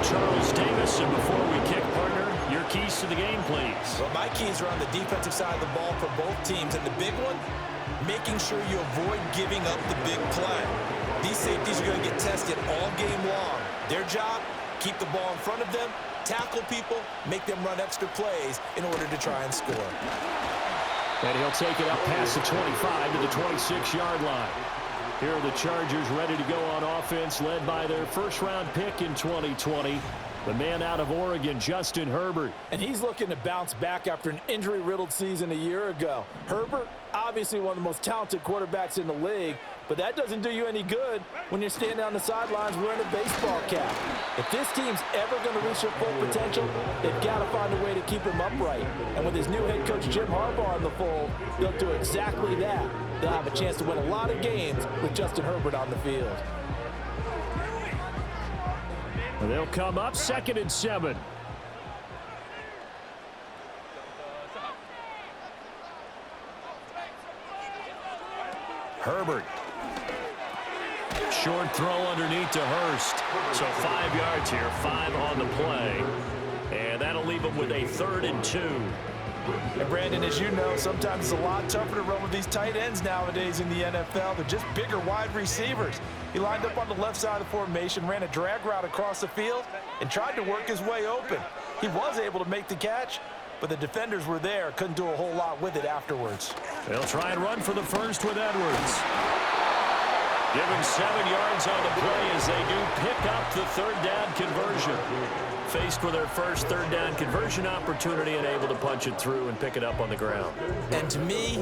Charles Davis, and before we kick, partner, your keys to the game, please. Well, my keys are on the defensive side of the ball for both teams, and the big one, making sure you avoid giving up the big play. These safeties are going to get tested all game long. Their job, keep the ball in front of them, tackle people, make them run extra plays in order to try and score. And he'll take it up past the 25 to the 26-yard line. Here are the Chargers ready to go on offense, led by their first-round pick in 2020, the man out of Oregon, Justin Herbert. And he's looking to bounce back after an injury-riddled season a year ago. Herbert, obviously one of the most talented quarterbacks in the league, but that doesn't do you any good when you're standing on the sidelines wearing a baseball cap. If this team's ever going to reach their full potential, they've got to find a way to keep him upright. And with his new head coach, Jim Harbaugh, in the fold, they'll do exactly that. They'll have a chance to win a lot of games with Justin Herbert on the field. They'll come up 2nd and 7. Herbert. Short throw underneath to Hurst. So 5 yards here, 5 on the play. And that'll leave him with a 3rd and 2. And Brandon, as you know, sometimes it's a lot tougher to run with these tight ends nowadays in the NFL. They're just bigger wide receivers. He lined up on the left side of the formation, ran a drag route across the field, and tried to work his way open. He was able to make the catch, but the defenders were there, couldn't do a whole lot with it afterwards. They'll try and run for the first with Edwards. Give him 7 yards on the play as they do pick up the 3rd down conversion. Faced with their first 3rd down conversion opportunity and able to punch it through and pick it up on the ground. And to me,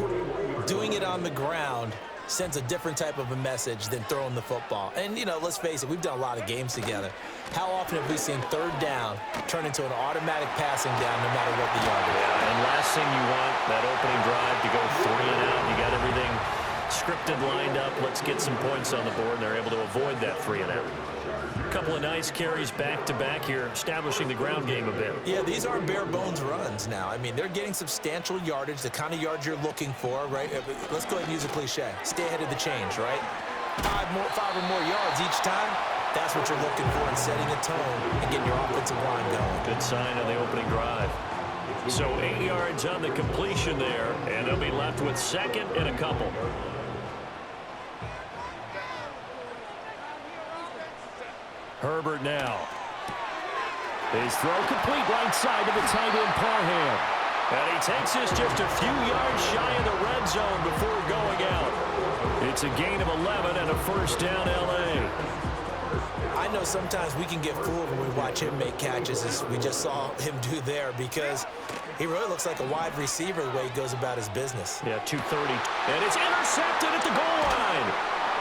doing it on the ground sends a different type of a message than throwing the football. And, you know, let's face it, we've done a lot of games together. How often have we seen 3rd down turn into an automatic passing down no matter what the yard is? Yeah, and last thing you want, that opening drive to go 3 and out. You got everything scripted, lined up. Let's get some points on the board, and they're able to avoid that 3 and out. Couple of nice carries back-to-back here, establishing the ground game a bit. Yeah, these aren't bare-bones runs now. I mean, they're getting substantial yardage, the kind of yards you're looking for, right? Let's go ahead and use a cliche. Stay ahead of the change, right? 5 or more yards each time. That's what you're looking for in setting a tone and getting your offensive line going. Good sign on the opening drive. So 8 yards on the completion there, and they'll be left with 2nd and a couple. Herbert now. His throw complete right side to the tight end Parham. And he takes this just a few yards shy of the red zone before going out. It's a gain of 11 and a 1st down L.A. I know sometimes we can get fooled when we watch him make catches, as we just saw him do there, because he really looks like a wide receiver the way he goes about his business. Yeah, 230. And it's intercepted at the goal line.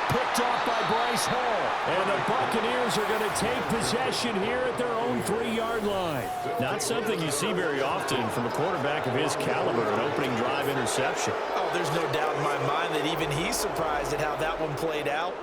Picked off by Bryce Hall. And the Buccaneers are going to take possession here at their own 3-yard line. Not something you see very often from a quarterback of his caliber, an opening drive interception. Oh, there's no doubt in my mind that even he's surprised at how that one played out.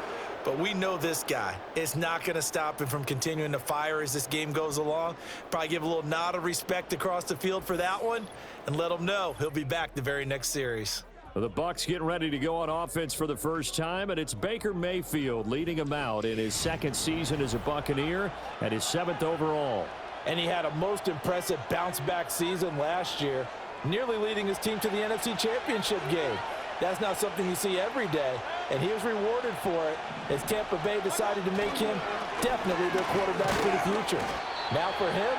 But we know this guy. It's not going to stop him from continuing to fire as this game goes along. Probably give a little nod of respect across the field for that one and let him know he'll be back the very next series. The Bucs getting ready to go on offense for the first time, and it's Baker Mayfield leading him out in his 2nd season as a Buccaneer and his 7th overall. And he had a most impressive bounce-back season last year, nearly leading his team to the NFC Championship game. That's not something you see every day, and he was rewarded for it as Tampa Bay decided to make him definitely their quarterback for the future. Now for him,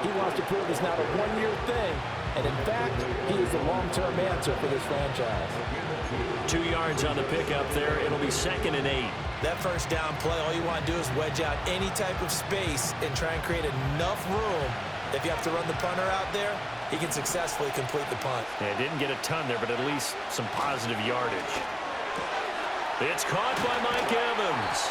he wants to prove it's not a one-year thing, and in fact, he is the long-term answer for this franchise. 2 yards on the pickup there. It'll be 2nd and 8. That 1st down play, all you want to do is wedge out any type of space and try and create enough room. If you have to run the punter out there, he can successfully complete the punt. Yeah, didn't get a ton there, but at least some positive yardage. It's caught by Mike Evans.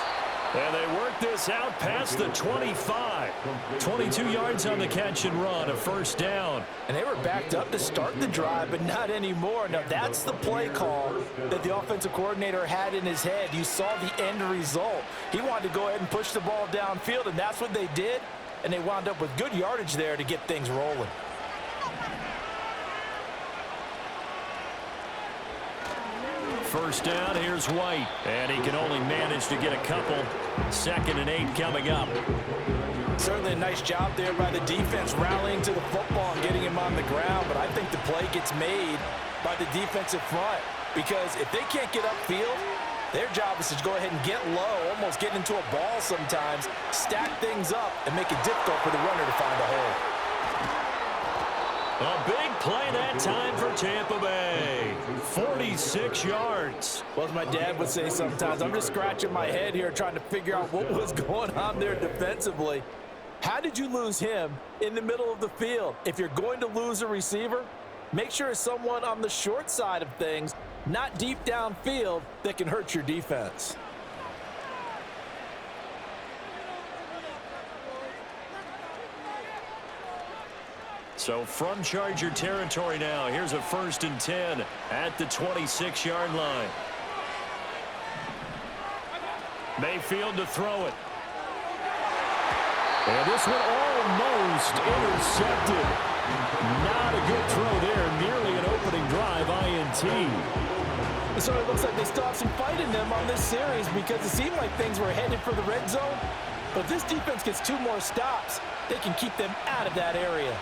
And they work this out past the 25. 22 yards on the catch and run, a 1st down. And they were backed up to start the drive, but not anymore. Now, that's the play call that the offensive coordinator had in his head. You saw the end result. He wanted to go ahead and push the ball downfield, and that's what they did. And they wound up with good yardage there to get things rolling. first down. Here's White. And he can only manage to get a couple. 2nd and 8 coming up. Certainly a nice job there by the defense rallying to the football and getting him on the ground. But I think the play gets made by the defensive front. Because if they can't get upfield, their job is to go ahead and get low, almost get into a ball sometimes, stack things up, and make it difficult for the runner to find a hole. A big play that time for Tampa Bay. 46 yards. Well, as my dad would say sometimes, I'm just scratching my head here trying to figure out what was going on there defensively. How did you lose him in the middle of the field? If you're going to lose a receiver, make sure it's someone on the short side of things, not deep downfield, that can hurt your defense. So from Charger territory now, here's a 1st and 10 at the 26-yard line. Mayfield to throw it. And this one almost intercepted. Not a good throw there. Nearly an opening drive, INT. So it looks like they still have some fight in them on this series because it seemed like things were headed for the red zone. But if this defense gets 2 more stops, they can keep them out of that area.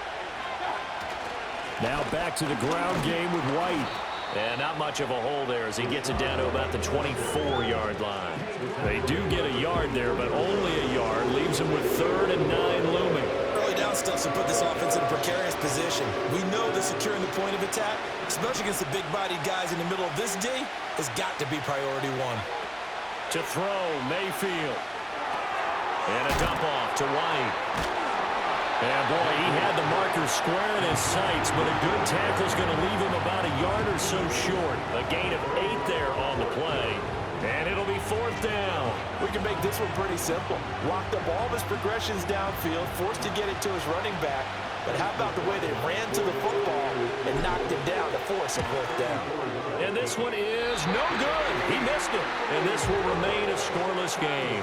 Now back to the ground game with White. And not much of a hole there as he gets it down to about the 24-yard line. They do get a yard there, but only a yard. Leaves them with 3rd and 9 looming. Early down stuff to put this offense in a precarious position. We know that securing the point of attack, especially against the big-bodied guys in the middle of this D, has got to be priority 1. To throw, Mayfield. And a dump off to White. Yeah, boy, he had the marker square in his sights, but a good tackle is going to leave him about a yard or so short. A gain of 8 there on the play, and it'll be 4th down. We can make this one pretty simple. Locked up all of his progressions downfield, forced to get it to his running back. But how about the way they ran to the football and knocked him down to force a 4th down? And this one is no good. He missed it. And this will remain a scoreless game.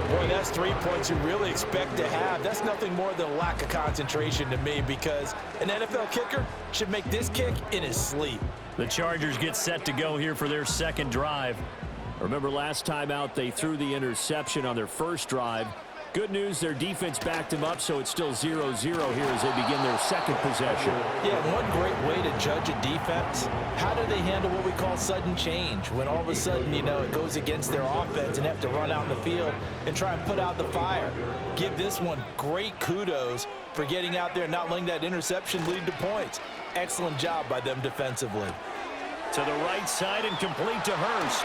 Boy, that's 3 points you really expect to have. That's nothing more than a lack of concentration to me because an NFL kicker should make this kick in his sleep. The Chargers get set to go here for their 2nd drive. Remember last time out they threw the interception on their 1st drive. Good news, their defense backed him up, so it's still 0-0 here as they begin their 2nd possession. Yeah, one great way to judge a defense, how do they handle what we call sudden change? When all of a sudden, you know, it goes against their offense and have to run out in the field and try and put out the fire. Give this one great kudos for getting out there and not letting that interception lead to points. Excellent job by them defensively. To the right side and complete to Hurst.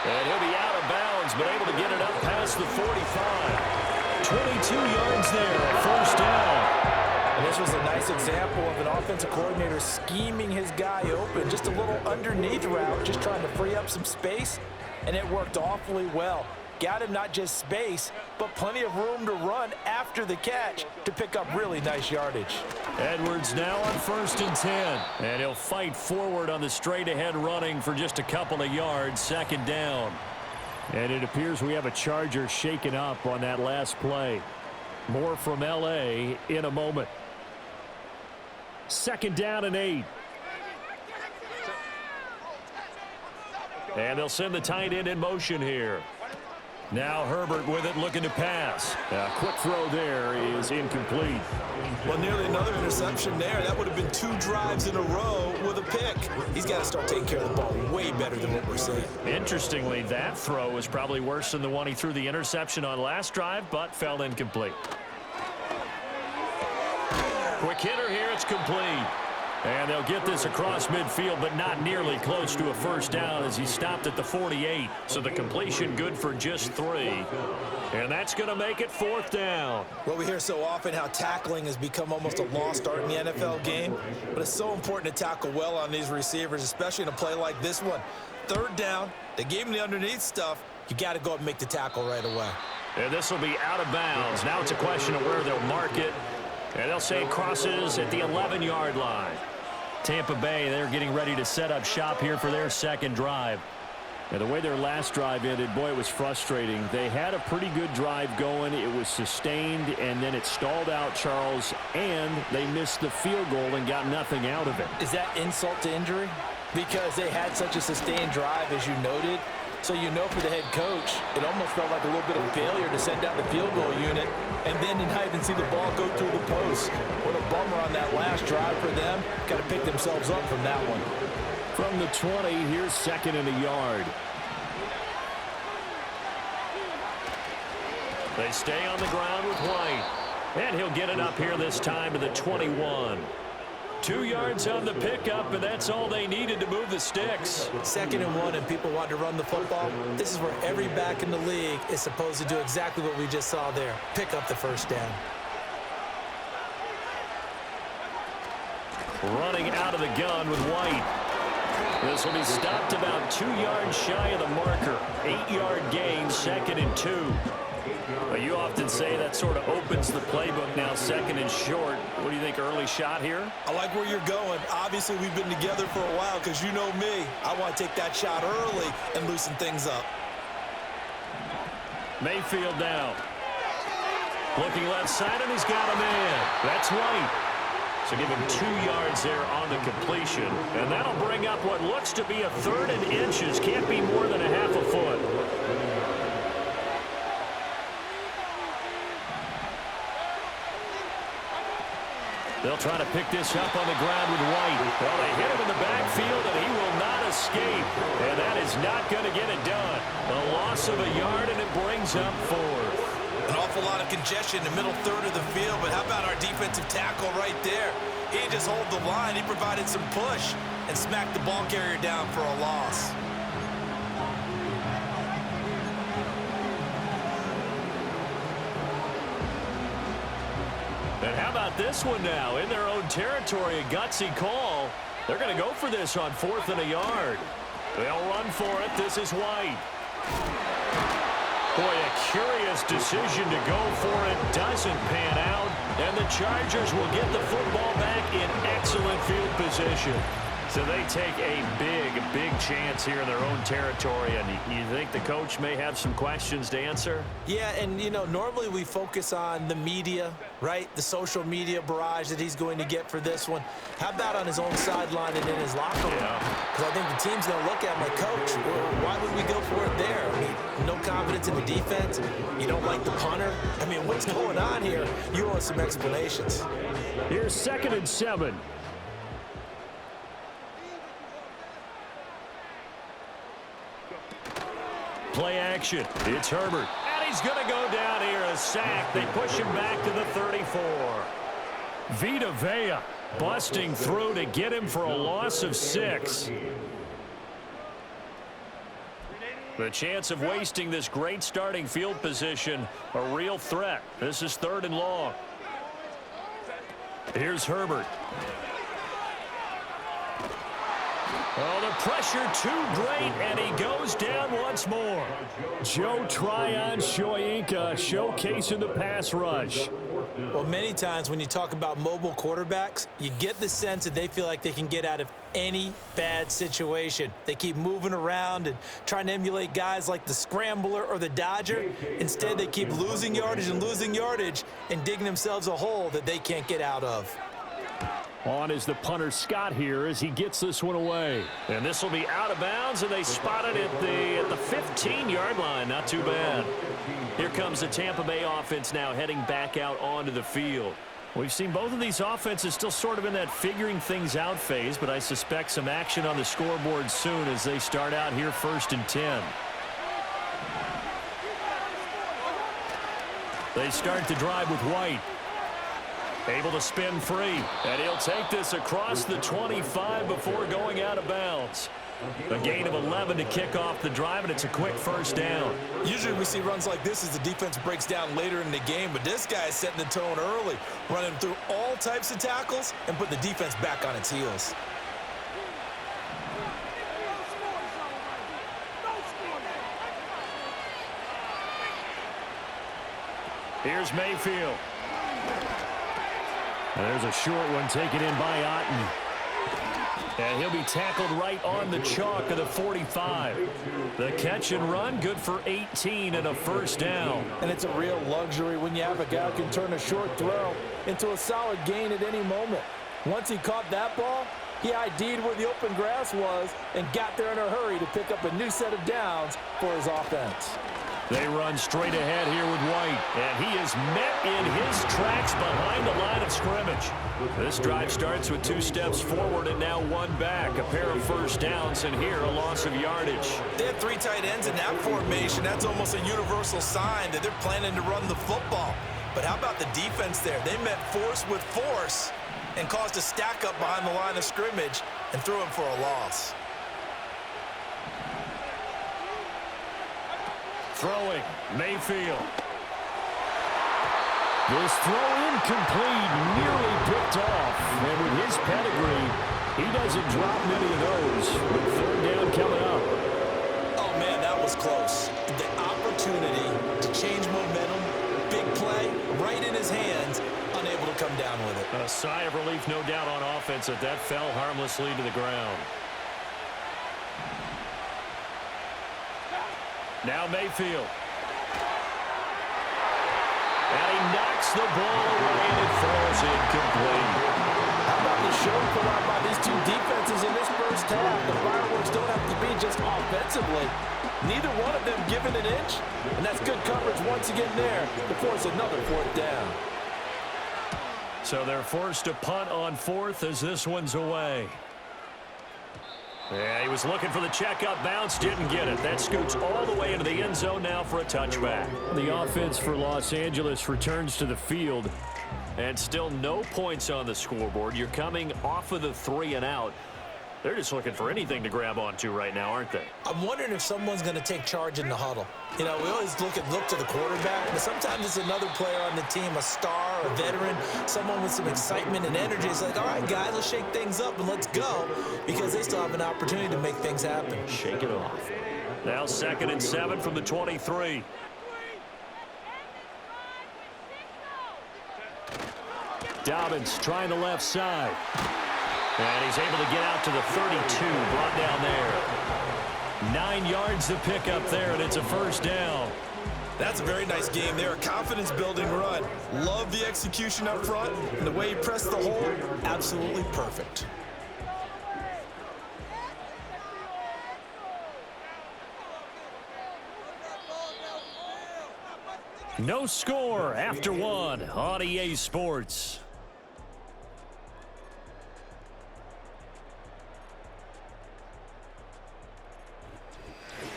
And he'll be out of bounds, but able to get it up past the 45. 22 yards there, 1st down. And this was a nice example of an offensive coordinator scheming his guy open. Just a little underneath route, just trying to free up some space, and it worked awfully well. Got him not just space, but plenty of room to run after the catch to pick up really nice yardage. Edwards now on 1st and 10. And he'll fight forward on the straight-ahead running for just a couple of yards, 2nd down. And it appears we have a Charger shaken up on that last play. More from L.A. in a moment. 2nd down and 8. And they'll send the tight end in motion here. Now Herbert with it, looking to pass. A quick throw there is incomplete. Well, nearly another interception there. That would have been 2 drives in a row with a pick. He's got to start taking care of the ball way better than what we're seeing. Interestingly, that throw was probably worse than the one he threw the interception on last drive, but fell incomplete. Quick hitter here, it's complete. And they'll get this across midfield, but not nearly close to a 1st down as he stopped at the 48. So the completion good for just 3. And that's going to make it 4th down. Well, we hear so often how tackling has become almost a lost art in the NFL game. But it's so important to tackle well on these receivers, especially in a play like this one. 3rd down, they gave him the underneath stuff. You got to go up and make the tackle right away. And this will be out of bounds. Now it's a question of where they'll mark it. And they'll say it crosses at the 11-yard line. Tampa Bay, they're getting ready to set up shop here for their 2nd drive. And the way their last drive ended, boy, it was frustrating. They had a pretty good drive going. It was sustained, and then it stalled out, Charles, and they missed the field goal and got nothing out of it. Is that insult to injury? Because they had such a sustained drive, as you noted. So you know for the head coach, it almost felt like a little bit of failure to send out the field goal unit and then not even see the ball go through the post. What a bummer on that last drive for them. Got to pick themselves up from that one. From the 20, here's second and a yard. They stay on the ground with White. And he'll get it up here this time to the 21. 2 yards on the pickup, and that's all they needed to move the sticks. 2nd and 1, and people want to run the football. This is where every back in the league is supposed to do exactly what we just saw there. Pick up the first down. Running out of the gun with White. This will be stopped about 2 yards shy of the marker. 8-yard gain, 2nd and 2. But you often say that sort of opens the playbook now, 2nd and short. What do you think, early shot here? I like where you're going. Obviously, we've been together for a while because you know me. I want to take that shot early and loosen things up. Mayfield now. Looking left side, and he's got a man. That's White. So give him 2 yards there on the completion. And that'll bring up what looks to be a 3rd and inches. Can't be more than a half a foot. They'll try to pick this up on the ground with White. Well, they hit him in the backfield, and he will not escape. And that is not going to get it done. A loss of a yard, and it brings up 4th. An awful lot of congestion in the middle third of the field, but how about our defensive tackle right there? He didn't just hold the line. He provided some push and smacked the ball carrier down for a loss. And how about this one now? In their own territory, a gutsy call. They're going to go for this on 4th and a yard. They'll run for it. This is White. Boy, a curious decision to go for it. Doesn't pan out. And the Chargers will get the football back in excellent field position. So they take a big chance here in their own territory. And you think the coach may have some questions to answer? Yeah, and, you know, normally we focus on the media, right? The social media barrage that he's going to get for this one. How about on his own sideline and in his locker room? Because I think the team's going to look at him like, Coach, why would we go for it there? I mean, no confidence in the defense. You don't like the punter. I mean, what's going on here? You owe us some explanations. Here's 2nd and 7. Play action. It's Herbert. And he's going to go down here. A sack. They push him back to the 34. Vita Vea busting through to get him for a loss of 6. The chance of wasting this great starting field position, a real threat. This is 3rd and long. Here's Herbert. Oh, the pressure too great, and he goes down once more. Joe Tryon-Shoyinka showcasing the pass rush. Well, many times when you talk about mobile quarterbacks, you get the sense that they feel like they can get out of any bad situation. They keep moving around and trying to emulate guys like the Scrambler or the Dodger. Instead, they keep losing yardage and digging themselves a hole that they can't get out of. On is the punter Scott here as he gets this one away. And this will be out of bounds, and they spot it at the 15-yard line. Not too bad. Here comes the Tampa Bay offense now heading back out onto the field. We've seen both of these offenses still sort of in that figuring things out phase, but I suspect some action on the scoreboard soon as they start out here 1st and 10. They start the drive with White. Able to spin free, and he'll take this across the 25 before going out of bounds. A gain of 11 to kick off the drive, and it's a quick 1st down. Usually we see runs like this as the defense breaks down later in the game, but this guy is setting the tone early, running through all types of tackles and put the defense back on its heels. Here's Mayfield. And there's a short one taken in by Otten. And he'll be tackled right on the chalk of the 45. The catch and run, good for 18 and a 1st down. And it's a real luxury when you have a guy who can turn a short throw into a solid gain at any moment. Once he caught that ball, He ID'd where the open grass was and got there in a hurry to pick up a new set of downs for his offense. They run straight ahead here with White, and he is met in his tracks behind the line of scrimmage. This drive starts with 2 steps forward and now 1 back. A pair of first downs, and here a loss of yardage. They have 3 tight ends in that formation. That's almost a universal sign that they're planning to run the football. But how about the defense there? They met force with force and caused a stack up behind the line of scrimmage and threw him for a loss. Throwing, Mayfield. This throw incomplete, nearly picked off. And with his pedigree, he doesn't drop many of those. With 3rd down coming up. Oh, man, that was close. The opportunity to change momentum, big play, right in his hands, unable to come down with it. A sigh of relief, no doubt, on offense that fell harmlessly to the ground. Now Mayfield. And he knocks the ball away, and it falls incomplete. How about the show put on by these 2 defenses in this first half? The fireworks don't have to be just offensively. Neither one of them given an inch, and that's good coverage once again there to force another 4th down. So they're forced to punt on 4th as this one's away. Yeah, he was looking for the checkup bounce, didn't get it. That scoots all the way into the end zone now for a touchback. The offense for Los Angeles returns to the field, and still no points on the scoreboard. You're coming off of the 3 and out. They're just looking for anything to grab onto right now, aren't they? I'm wondering if someone's going to take charge in the huddle. You know, we always look to the quarterback, but sometimes it's another player on the team, a star, a veteran, someone with some excitement and energy. It's like, all right, guys, let's shake things up and let's go, because they still have an opportunity to make things happen. Shake it off. Now 2nd and 7 from the 23. Dobbins trying the left side. And he's able to get out to the 32, brought down there. 9 yards to pick up there, and it's a 1st down. That's a very nice game there, a confidence-building run. Love the execution up front, and the way he pressed the hole, absolutely perfect. No score after 1 on EA Sports.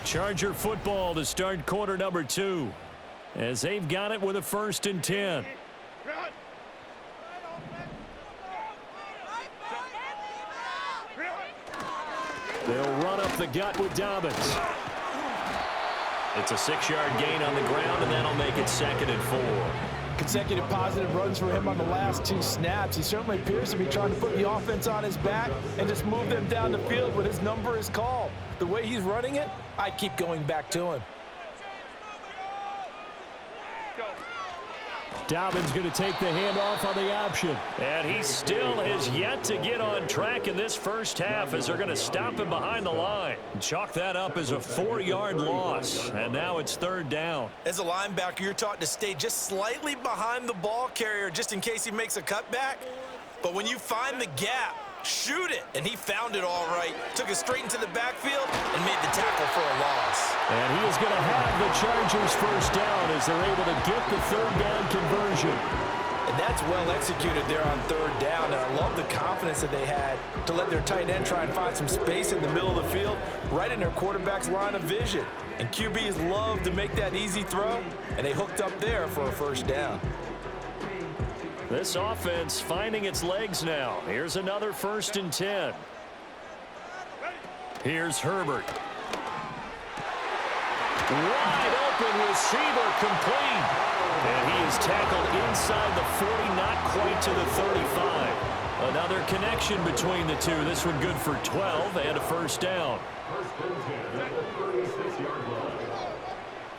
Charger football to start quarter number 2, as they've got it with a 1st and 10. They'll run up the gut with Dobbins. It's a 6-yard gain on the ground, and that'll make it 2nd and 4. Consecutive positive runs for him on the last 2 snaps. He certainly appears to be trying to put the offense on his back and just move them down the field when his number is called. The way he's running it, I keep going back to him. Dobbins going to take the handoff on the option. And he still has yet to get on track in this first half, as they're going to stop him behind the line. Chalk that up as a 4-yard loss. And now it's 3rd down. As a linebacker, you're taught to stay just slightly behind the ball carrier just in case he makes a cutback. But when you find the gap, shoot it. And he found it all right. Took it straight into the backfield and made the tackle for a loss. And he is going to have the Chargers 1st down as they're able to get the 3rd down conversion. And that's well executed there on 3rd down. And I love the confidence that they had to let their tight end try and find some space in the middle of the field, right in their quarterback's line of vision. And QBs love to make that easy throw, and they hooked up there for a 1st down. This offense finding its legs now. Here's another 1st and 10. Here's Herbert. Wide open receiver, complete. And he is tackled inside the 40, not quite to the 35. Another connection between the two. This one good for 12 and a 1st down.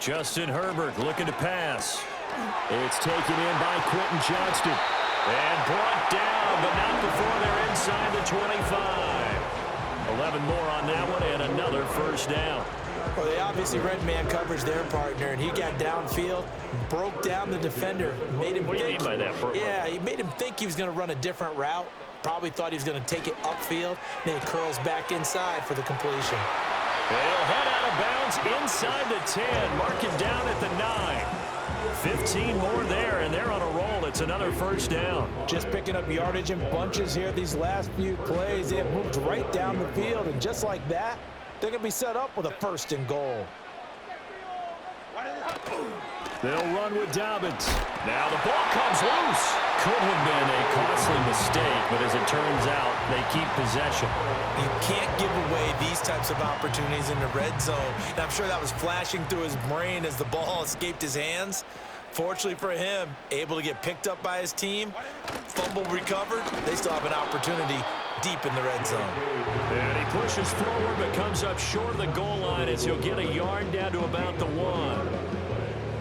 Justin Herbert looking to pass. It's taken in by Quentin Johnston. And brought down, but not before they're inside the 25. 11 more on that one, and another 1st down. Well, they obviously read man coverage their partner, and he got downfield, broke down the defender, made him What do you mean by that? Yeah, he made him think he was going to run a different route, Probably thought he was going to take it upfield. Then he curls back inside for the completion. They'll head out of bounds inside the 10. Mark him down at the 9. 15 more there, and they're on a roll. It's another first down. Just picking up yardage in bunches here these last few plays. They have moved right down the field, and just like that, they're going to be set up with a 1st and goal. They'll run with Dobbins. Now the ball comes loose. Could have been a costly mistake, but as it turns out, they keep possession. You can't give away these types of opportunities in the red zone. And I'm sure that was flashing through his brain as the ball escaped his hands. Fortunately for him, able to get picked up by his team, fumble recovered. They still have an opportunity deep in the red zone. And he pushes forward but comes up short of the goal line as he'll get a yard down to about the 1.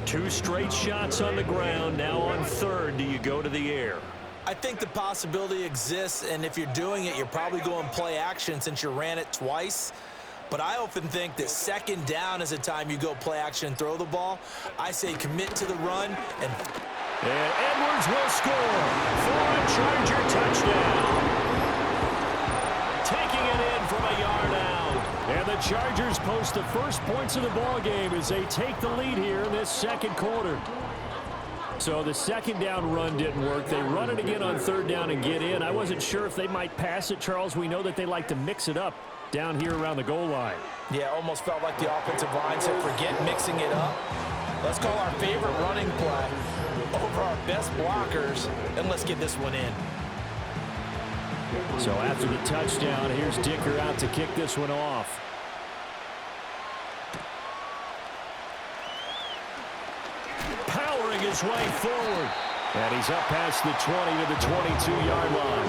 2 straight shots on the ground. Now on 3rd, do you go to the air? I think the possibility exists, and if you're doing it, you're probably going play action since you ran it twice. But I often think that 2nd down is a time you go play action and throw the ball. I say commit to the run. And Edwards will score for a Charger touchdown. Taking it in from a yard out. And the Chargers post the first points of the ball game as they take the lead here in this 2nd quarter. So the 2nd down run didn't work. They run it again on 3rd down and get in. I wasn't sure if they might pass it, Charles. We know that they like to mix it up down here around the goal line. Yeah, almost felt like the offensive line said, forget mixing it up. Let's call our favorite running play over our best blockers, and let's get this one in. So after the touchdown, here's Dicker out to kick this one off. Powering his way forward. And he's up past the 20 to the 22-yard line.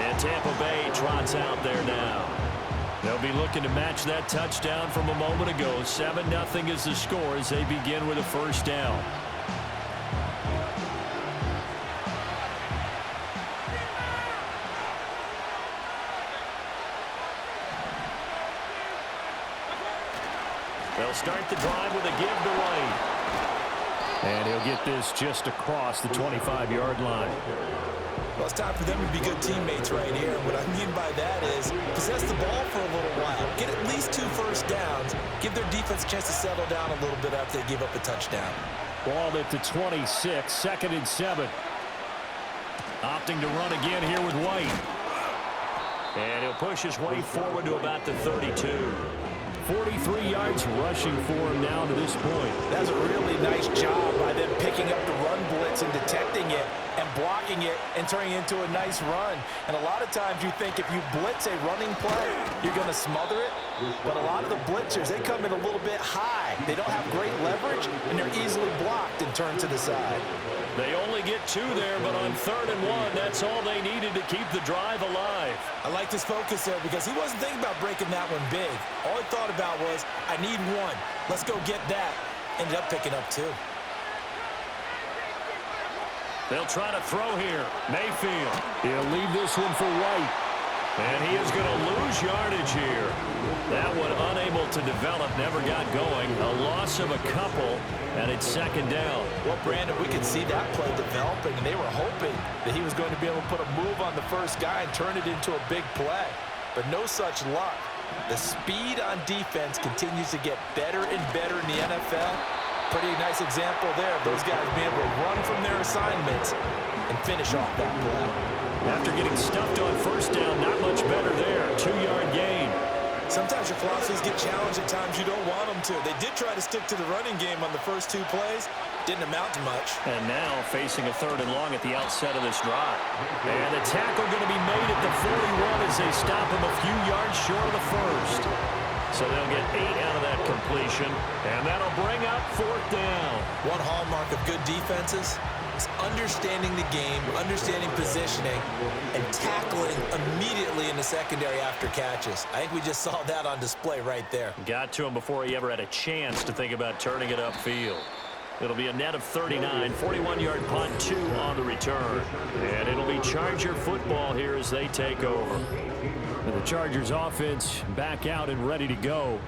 And Tampa Bay trots out there now. They'll be looking to match that touchdown from a moment ago. 7-0 is the score as they begin with a first down. They'll start the drive with a give to White. And he'll get this just across the 25-yard line. Well, it's time for them to be good teammates right here. And what I mean by that is possess the ball for a little while. Get at least 2 first downs. Give their defense a chance to settle down a little bit after they give up a touchdown. Ball at the 26, 2nd and 7. Opting to run again here with White. And he'll push his way forward to about the 32. 43 yards rushing for him now to this point. That's a really nice job by them picking up the run blitz and detecting it and blocking it and turning it into a nice run. And a lot of times you think if you blitz a running play, you're going to smother it. But a lot of the blitzers, they come in a little bit high. They don't have great leverage, and they're easily blocked and turned to the side. They only get 2 there, but on 3rd and 1, that's all they needed to keep the drive alive. I like his focus there because he wasn't thinking about breaking that one big. All he thought about was, I need 1. Let's go get that. Ended up picking up 2. They'll try to throw here. Mayfield. He'll leave this one for White. And he is going to lose yardage here. That one unable to develop, never got going. A loss of a couple, and it's 2nd down. Well, Brandon, we could see that play developing, and they were hoping that he was going to be able to put a move on the first guy and turn it into a big play. But no such luck. The speed on defense continues to get better and better in the NFL. Pretty nice example there of those guys being able to run from their assignments and finish off that play. After getting stuffed on 1st down, not much better there. 2-yard gain. Sometimes your philosophies get challenged at times you don't want them to. They did try to stick to the running game on the first 2 plays. Didn't amount to much. And now facing a 3rd and long at the outset of this drive. And the tackle going to be made at the 41 as they stop him a few yards short of the 1st. So they'll get 8 out of that completion. And that'll bring up 4th down. One hallmark of good defenses is understanding the game, understanding positioning, and tackling immediately in the secondary after catches. I think we just saw that on display right there. Got to him before he ever had a chance to think about turning it upfield. It'll be a net of 39, 41-yard punt, 2 on the return. And it'll be Charger football here as they take over. And the Chargers offense back out and ready to go.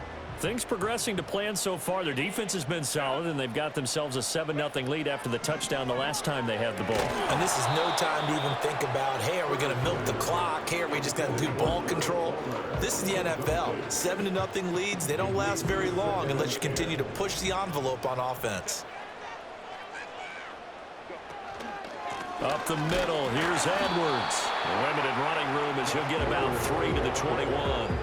Things progressing to plan so far. Their defense has been solid, and they've got themselves a 7-0 lead after the touchdown the last time they had the ball. And this is no time to even think about, hey, are we going to milk the clock? Hey, are we just going to do ball control? This is the NFL. 7-0 leads, they don't last very long unless you continue to push the envelope on offense. Up the middle, here's Edwards. Limited running room as he'll get about 3 to the 21.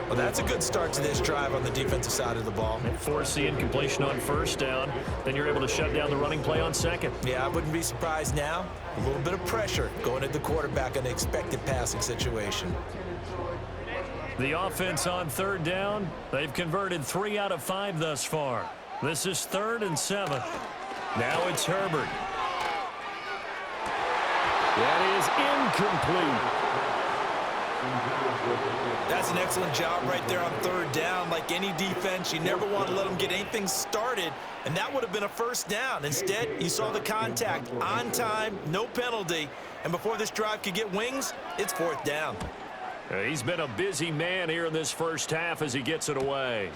Well, that's a good start to this drive on the defensive side of the ball. They force the incompletion on first down. Then you're able to shut down the running play on second. Yeah, I wouldn't be surprised now. A little bit of pressure going at the quarterback in an expected passing situation. The offense on third down. They've converted 3 out of 5 thus far. This is 3rd and 7. Now it's Herbert. That is incomplete. That's an excellent job right there on third down. Like any defense, you never want to let them get anything started, and that would have been a first down. Instead, you saw the contact on time, no penalty, and before this drive could get wings, it's 4th down. He's been a busy man here in this first half as he gets it away.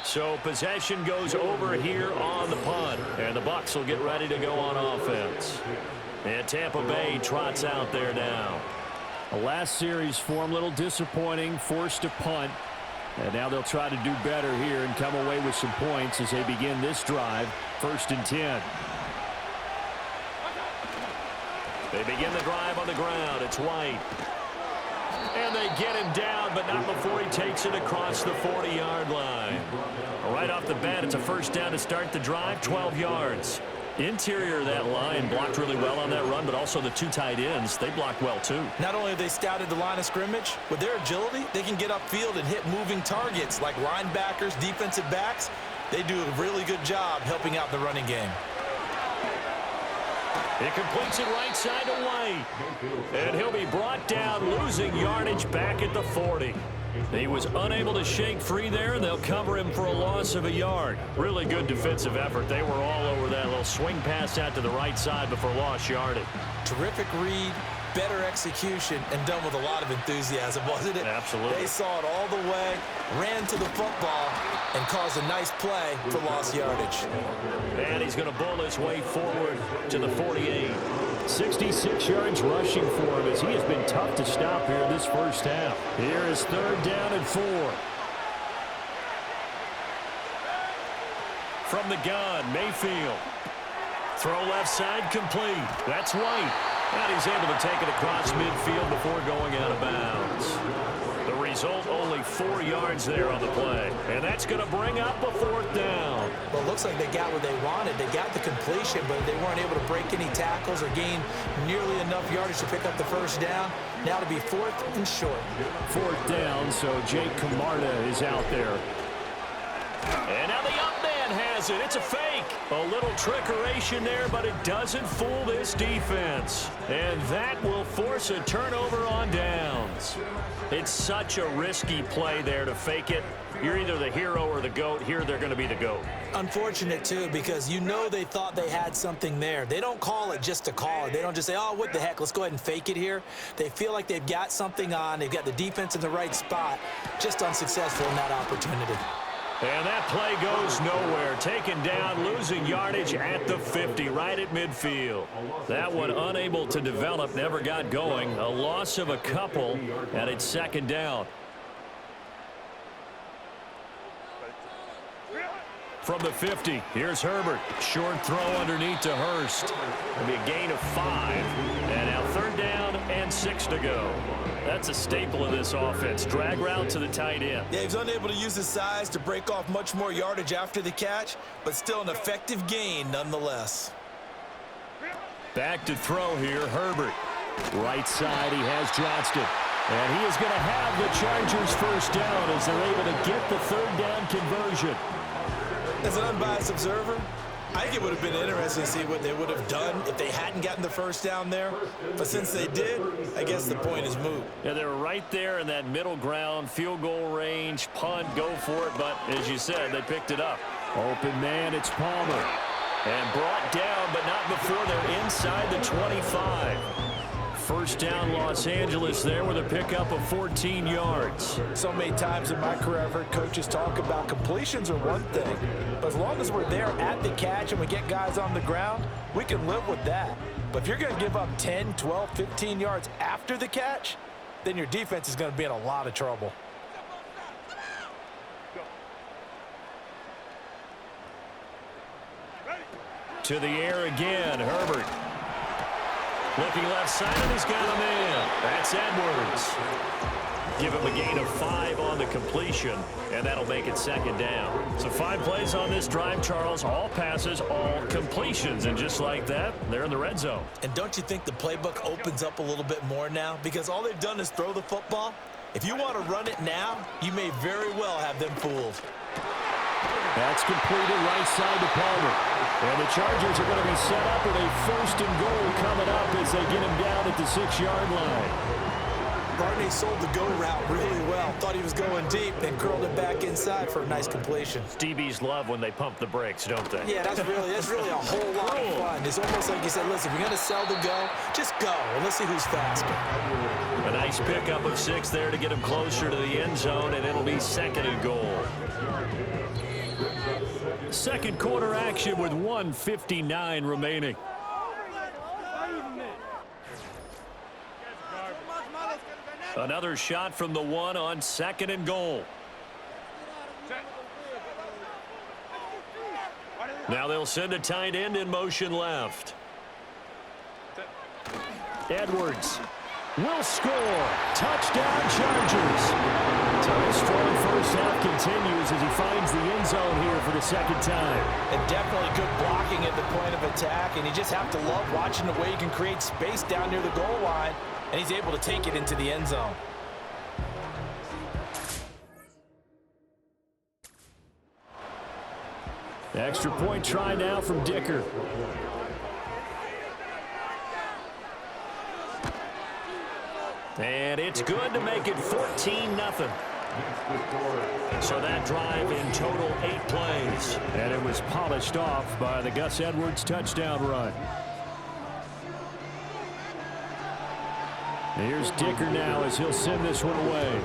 So possession goes over here on the punt, and the Bucs will get ready to go on offense. And Tampa Bay trots out there now. The last series for him, a little disappointing, forced to punt. And now they'll try to do better here and come away with some points as they begin this drive, 1st and 10. They begin the drive on the ground. It's White. And they get him down, but not before he takes it across the 40-yard line. Right off the bat, it's a first down to start the drive, 12 yards. Interior of that line blocked really well on that run, but also the 2 tight ends, they blocked well too. Not only have they scouted the line of scrimmage, with their agility, they can get upfield and hit moving targets like linebackers, defensive backs. They do a really good job helping out the running game. It completes it right side to White. And he'll be brought down, losing yardage back at the 40. He was unable to shake free there, and they'll cover him for a loss of a yard. Really good defensive effort. They were all over that little swing pass out to the right side before lost yardage. Terrific read, better execution, and done with a lot of enthusiasm, wasn't it? Absolutely. They saw it all the way, ran to the football, and caused a nice play for lost yardage. And he's going to bull his way forward to the 48. 66 yards rushing for him as he has been tough to stop here in this first half. Here is 3rd down and 4. From the gun, Mayfield. Throw left side complete. That's White. And he's able to take it across midfield before going out of bounds. The result, only 4 yards there on the play. And that's going to bring up a 4th down. Well, it looks like they got what they wanted. They got the completion, but they weren't able to break any tackles or gain nearly enough yardage to pick up the first down. Now to be 4th and short. 4th down, so Jake Camarda is out there. And now the up man has it. It's a fake. A little trickeration there, but it doesn't fool this defense. And that will force a turnover on downs. It's such a risky play there to fake it. You're either the hero or the GOAT. Here they're going to be the GOAT. Unfortunate, too, because you know they thought they had something there. They don't call it just to call it. They don't just say, oh, what the heck, let's go ahead and fake it here. They feel like they've got something on. They've got the defense in the right spot. Just unsuccessful in that opportunity. And that play goes nowhere. Taken down, losing yardage at the 50, right at midfield. That one unable to develop, never got going. A loss of a couple, and it's 2nd down. From the 50, here's Herbert. Short throw underneath to Hurst. It'll be a gain of 5. And now 3rd down and 6 to go. That's a staple of this offense. Drag route to the tight end. Yeah, he's unable to use his size to break off much more yardage after the catch, but still an effective gain nonetheless. Back to throw here, Herbert. Right side, he has Johnston. And he is going to have the Chargers first down as they're able to get the 3rd down conversion. As an unbiased observer, I think it would have been interesting to see what they would have done if they hadn't gotten the first down there. But since they did, I guess the point is moot. Yeah, they were right there in that middle ground, field goal range, punt, go for it. But as you said, they picked it up. Open man, it's Palmer. And brought down, but not before they're inside the 25. First down, Los Angeles there with a pickup of 14 yards. So many times in my career I've heard coaches talk about completions are one thing, but as long as we're there at the catch and we get guys on the ground, we can live with that. But if you're going to give up 10, 12, 15 yards after the catch, then your defense is going to be in a lot of trouble. To the air again, Herbert. Looking left side, and he's got him in. That's Edwards. Give him a gain of 5 on the completion, and that'll make it second down. So 5 plays on this drive, Charles. All passes, all completions. And just like that, they're in the red zone. And don't you think the playbook opens up a little bit more now? Because all they've done is throw the football. If you want to run it now, you may very well have them fooled. That's completed right side to Palmer. And the Chargers are going to be set up with a first and goal coming up as they get him down at the 6-yard line. Barney sold the go route really well. Thought he was going deep, then curled it back inside for a nice completion. DBs love when they pump the brakes, don't they? Yeah, that's really a whole lot of fun. It's almost like you said, listen, if you're going to sell the go, just go, and let's see who's faster. A nice pickup of 6 there to get him closer to the end zone, and it'll be second and goal. Second quarter action with 1:59 remaining. Another shot from the 1 on second and goal. Now they'll send a tight end in motion left. Edwards will score. Touchdown, Chargers. A strong first half continues as he finds the end zone here for the second time. And definitely good blocking at the point of attack, and you just have to love watching the way he can create space down near the goal line, and he's able to take it into the end zone. Extra point try now from Dicker. And it's good to make it 14-0. So that drive in total 8 plays. And it was polished off by the Gus Edwards touchdown run. Here's Dicker now as he'll send this one away.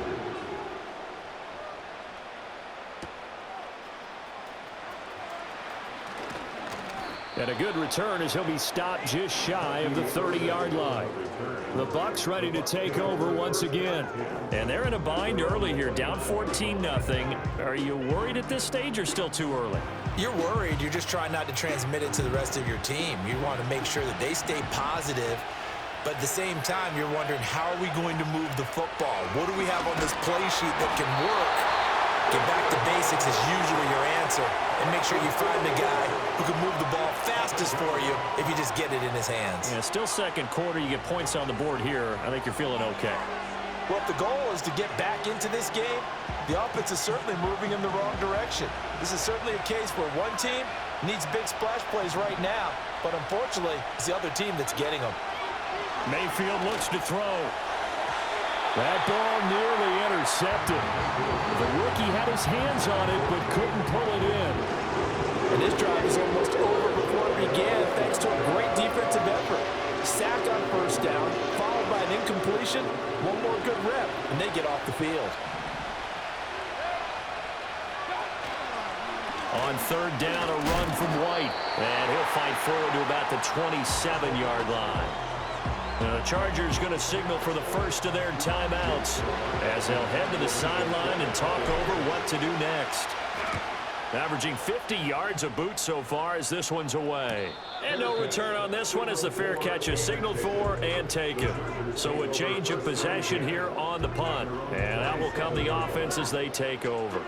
And a good return as he'll be stopped just shy of the 30-yard line. The Bucs ready to take over once again. And they're in a bind early here, down 14-0. Are you worried at this stage or still too early? You're worried. You're just trying not to transmit it to the rest of your team. You want to make sure that they stay positive. But at the same time, you're wondering, how are we going to move the football? What do we have on this play sheet that can work? Get back to basics is usually your answer. And make sure you find the guy who can move the ball fastest for you if you just get it in his hands. Yeah, still second quarter. You get points on the board here. I think you're feeling okay. Well, if the goal is to get back into this game, the offense is certainly moving in the wrong direction. This is certainly a case where one team needs big splash plays right now, but unfortunately, it's the other team that's getting them. Mayfield looks to throw. That ball nearly intercepted. The rookie had his hands on it, but couldn't pull it in. And this drive is almost over before it began, thanks to a great defensive effort. Sack on first down, followed by an incompletion, one more good rep, and they get off the field. On third down, a run from White. And he'll fight forward to about the 27-yard line. The Chargers going to signal for the first of their timeouts as they'll head to the sideline and talk over what to do next. Averaging 50 yards a boot so far as this one's away. And no return on this one as the fair catch is signaled for and taken. So a change of possession here on the punt. And out will come the offense as they take over.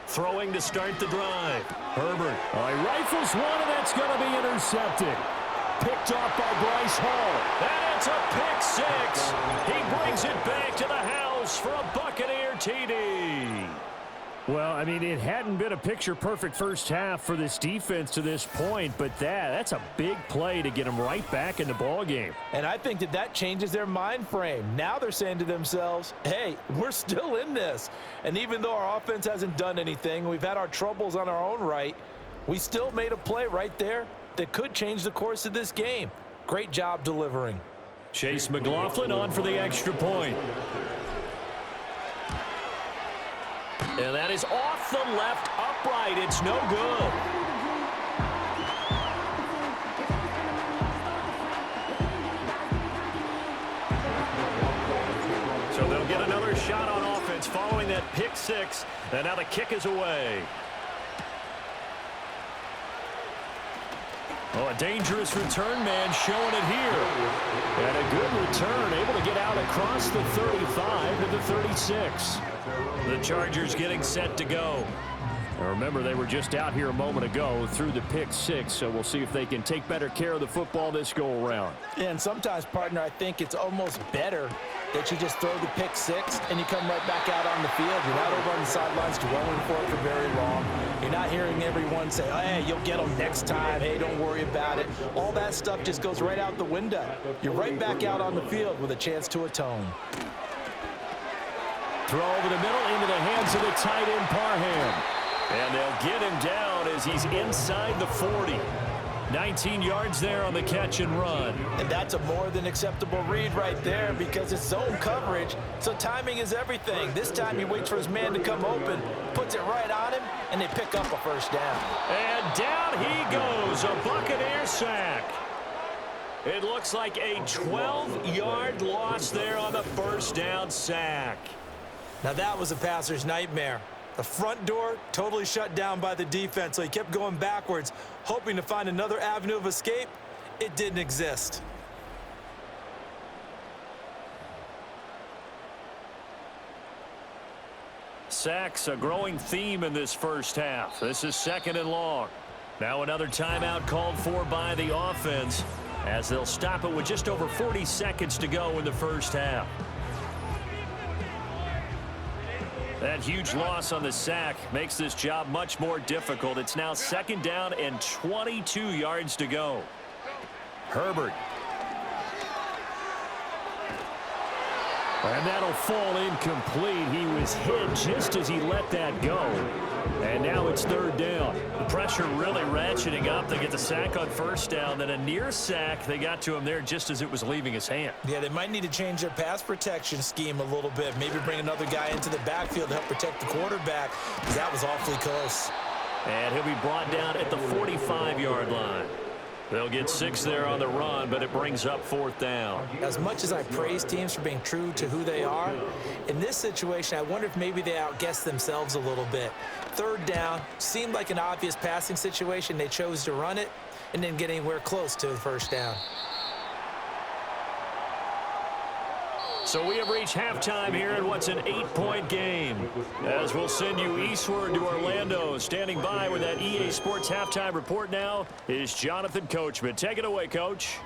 Throwing to start the drive. Herbert. He rifles one, and that's going to be intercepted. Picked off by Bryce Hall. And it's a pick six. He brings it back to the house for a Buccaneer TD. Well, I mean, it hadn't been a picture-perfect first half for this defense to this point, but that's a big play to get them right back in the ballgame. And I think that changes their mind frame. Now they're saying to themselves, hey, we're still in this. And even though our offense hasn't done anything, we've had our troubles on our own right, We still made a play right there that could change the course of this game. Great job delivering. Chase McLaughlin on for the extra point. And that is off the left upright. It's no good. So they'll get another shot on offense following that pick six. And now the kick is away. Oh, a dangerous return man showing it here. And a good return, able to get out across the 35 to the 36. The Chargers getting set to go. Now remember, they were just out here a moment ago through the pick six, so we'll see if they can take better care of the football this go-around. Yeah, and sometimes, partner, I think it's almost better that you just throw the pick six and you come right back out on the field. You're not over on the sidelines dwelling for it for very long. You're not hearing everyone say, oh, hey, you'll get them next time. Hey, don't worry about it. All that stuff just goes right out the window. You're right back out on the field with a chance to atone. Throw over the middle into the hands of the tight end, Parham. And they'll get him down as he's inside the 40. 19 yards there on the catch and run. And that's a more than acceptable read right there because it's zone coverage, so timing is everything. This time he waits for his man to come open, puts it right on him, and they pick up a first down. And down he goes, a Buccaneer sack. It looks like a 12-yard loss there on the first down sack. Now that was a passer's nightmare. The front door totally shut down by the defense, so he kept going backwards, hoping to find another avenue of escape. It didn't exist. Sacks, a growing theme in this first half. This is 2nd and long. Now another timeout called for by the offense as they'll stop it with just over 40 seconds to go in the first half. That huge loss on the sack makes this job much more difficult. It's now 2nd down and 22 yards to go. Herbert. And that'll fall incomplete. He was hit just as he let that go. And now it's 3rd down. The pressure really ratcheting up. They get the sack on first down. Then a near sack. They got to him there just as it was leaving his hand. Yeah, they might need to change their pass protection scheme a little bit. Maybe bring another guy into the backfield to help protect the quarterback, because that was awfully close. And he'll be brought down at the 45-yard line. They'll get 6 there on the run, but it brings up 4th down. As much as I praise teams for being true to who they are, in this situation, I wonder if maybe they outguessed themselves a little bit. 3rd down seemed like an obvious passing situation. They chose to run it and didn't get anywhere close to the first down. So we have reached halftime here in what's an 8-point game. As we'll send you eastward to Orlando. Standing by with that EA Sports halftime report now is Jonathan Coachman. Take it away, Coach.